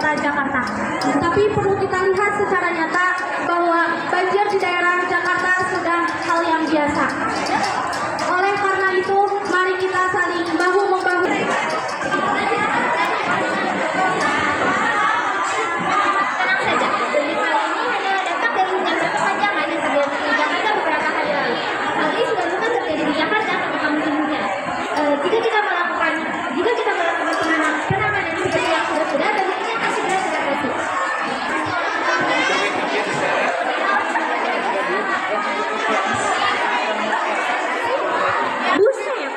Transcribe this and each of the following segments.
kota Jakarta. Tapi perlu kita lihat secara nyata bahwa banjir di daerah Jakarta sudah hal yang biasa. Oleh karena itu, mari kita saling bahu-membahu. Jika kita melakukan penanganan seperti yang sudah dan ini akan segera diatasi. Buset.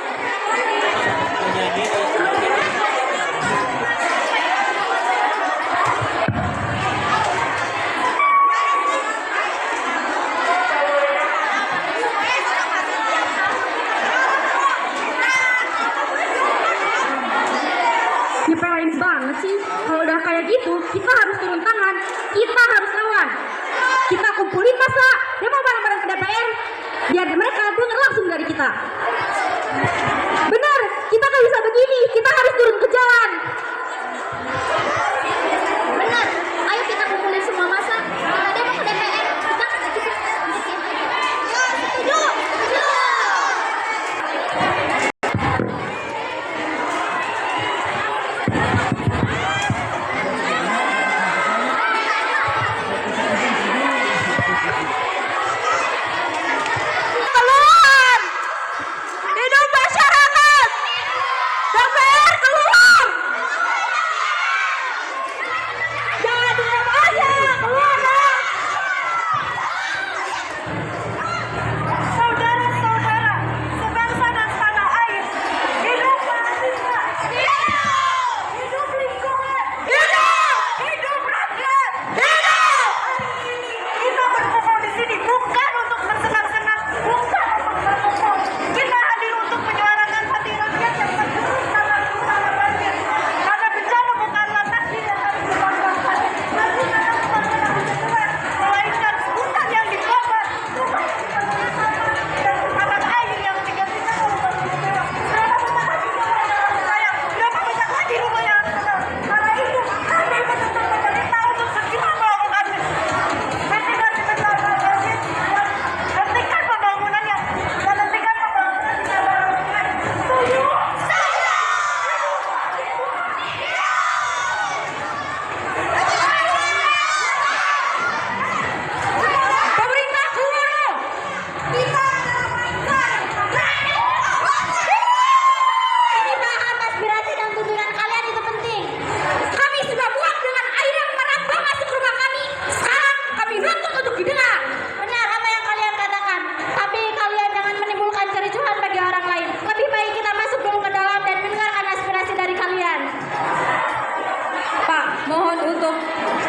Nyepelin banget sih. Kalau udah kayak gitu, kita harus turun tangan. Kita harus lawan. Kita kumpulin masa demo bareng-bareng ke DPR biar mereka dengar langsung dari kita. Benar, kita gak bisa begini. Kita harus turun ke jalan. Benar, ayo kita kumpulin semua masa. Kita demo ke DPR. Kita setuju.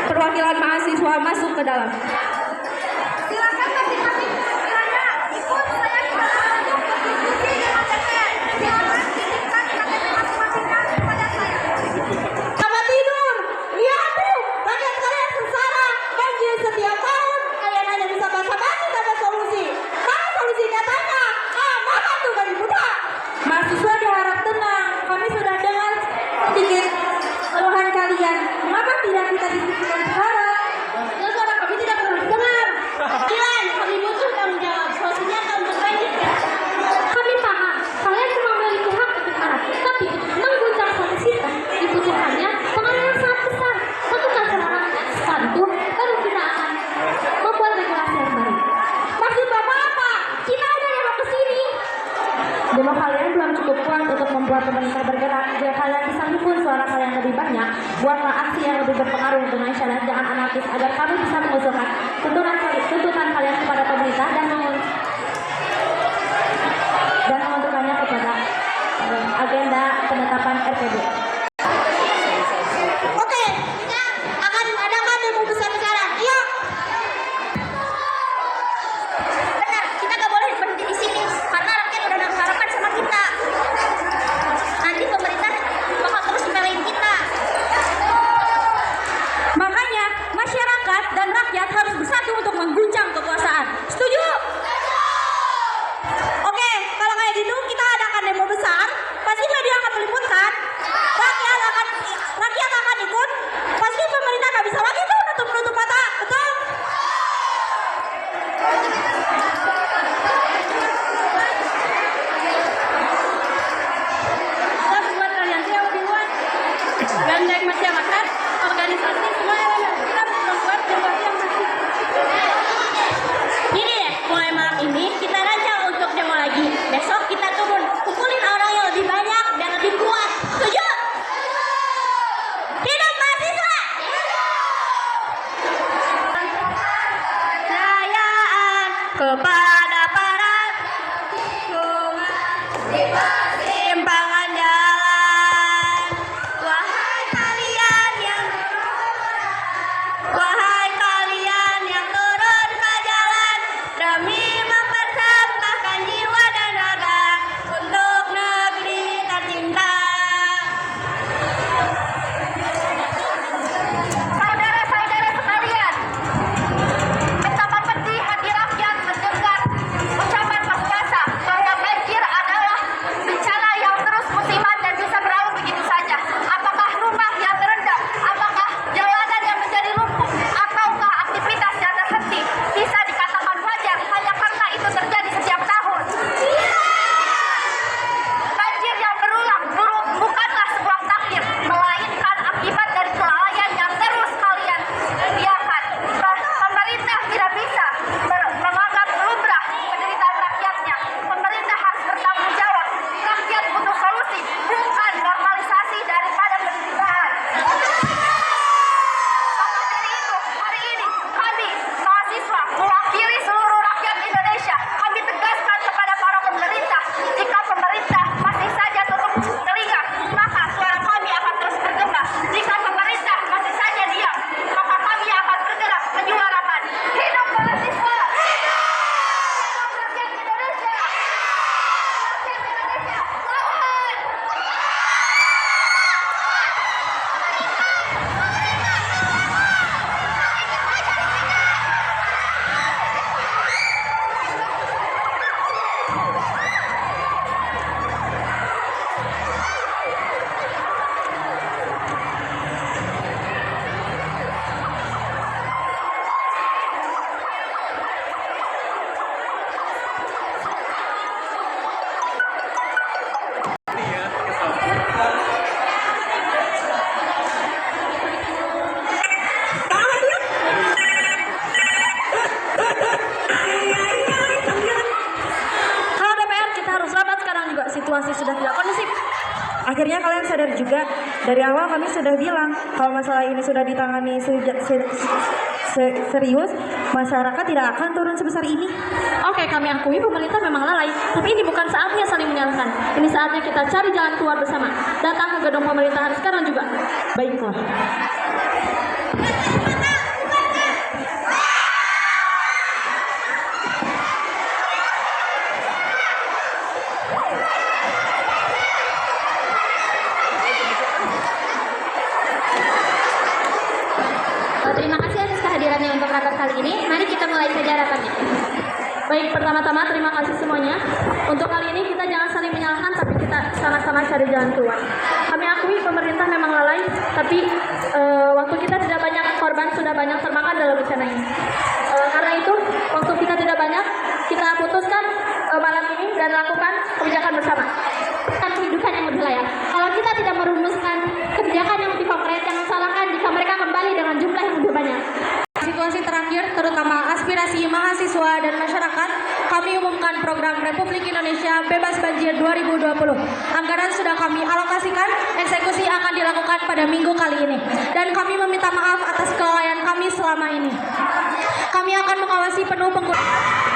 Perwakilan mahasiswa masuk ke dalam. Silakan masing-masing kiranya ikut saya diskusi dengan DPR. Silakan titipkan KTP masing-masingnya kepada saya. Selamat tidur. Lihat tuh, rakyat kalian sengsara. Banjir setiap tahun. Kalian hanya bisa basa-basi tanpa solusi. Mana solusi nyatanya? Makan tuh dari buta. Mahasiswa diharap tenang. Kami sudah dengar sedikit keluhan kalian. Mengapa tidak kita diskusikan sekarang? Suara kami tidak pernah dengar. Kalian, kami butuh tanggung jawab. Solusi nyata untuk banjir. Kami paham, kalian cuma memiliki hak untuk marah, tapi mengguncang satu sistem dibutuhkannya pengaruh yang sangat besar. Lakukan sekarang, satu, baru kita akan membuat regulasi yang baru. Maksud Bapak apa? Kita udah lewat ke sini. Demo kalian belum cukup kuat untuk membuat pemerintah bergerak. Jika kalian bisa menghimpun suara kalian lebih banyak, buatlah aksi yang lebih berpengaruh untuk Indonesia dan jangan anarkis agar kami bisa mengusulkan tuntutan kalian kepada pemerintah dan menentukannya kepada agenda penetapan RPD. Oke, kita akan adakan demo besar sekarang. Iya. Benar, kita gak boleh berhenti di sini karena rakyat udah naruh harapan sama kita. Nanti pemerintah bakal terus nyepelein kita. Makanya masyarakat dan rakyat harus bersatu untuk mengguncang kekuasaan. Setuju? Simpangan jalan, wahai kalian yang turun ke jalan demi mempersembahkan jiwa dan raga untuk negeri tercinta. Saudara-saudara sekalian, betapa pedih hati rakyat mendengar ucapan Mas Kasa bahwa banjir adalah bencana yang terus musiman dan bisa berlalu begitu saja. Apakah rumah yang terendam, apakah jalanan yang menjadi lumpuh, ataukah aktivitas yang terhenti bisa dikatakan wajar hanya karena itu terjadi setiap tahun? Banjir yang berulang bukanlah sebuah takdir, melainkan akibat dari kelalaian yang terus kalian biarkan. Pemerintah tidak bisa menganggap lumrah penderitaan rakyatnya. Pemerintah harus bertanggung jawab. Rakyat butuh solusi, bukan normalisasi daripada penderitaan. Maka dari itu, hari ini kami mahasiswa mewakili seluruh rakyat Indonesia. Kami tegaskan kepada para pemerintah, jika pemerintah masih saja tutup telinga, maka suara kami akan terus bergema. Jika pemerintah masih saja diam, maka kami akan bergerak menyuarakan. Hidup mahasiswa! Hidup rakyat Indonesia! Rakyat Indonesia, lawan! Halo DPR, kita harus rapat sekarang juga. Situasi sudah tidak kondusif. Akhirnya kalian sadar juga, dari awal kami sudah bilang kalau masalah ini sudah ditangani serius, masyarakat tidak akan turun sebesar ini. Oke, kami akui pemerintah memang lalai, tapi ini bukan saatnya saling menyalahkan. Ini saatnya kita cari jalan keluar bersama. Datang ke gedung pemerintahan sekarang juga. Baiklah. Terima kasih atas kehadirannya untuk rapat kali ini. Mari kita mulai saja rapatnya. Baik, pertama-tama terima kasih semuanya. Untuk kali ini kita jangan saling menyalahkan, tapi kita sama-sama cari jalan keluar. Kami akui pemerintah memang lalai, tapi waktu kita tidak banyak, korban sudah banyak termakan dalam bencana ini. Karena itu, waktu kita tidak banyak, kita putuskan malam ini dan lakukan kebijakan bersama. Kehidupan yang lebih layak. Kalau kita tidak merumuskan kebijakan yang lebih konkret, jangan salahkan jika mereka kembali dengan jumlah yang lebih banyak. Situasi terakhir, terutama aspirasi mahasiswa dan masyarakat, kami umumkan program Republik Indonesia Bebas Banjir 2020. Anggaran sudah kami alokasikan, eksekusi akan dilakukan pada minggu kali ini. Dan kami meminta maaf atas kelalaian kami selama ini. Kami akan mengawasi penuh penggunaan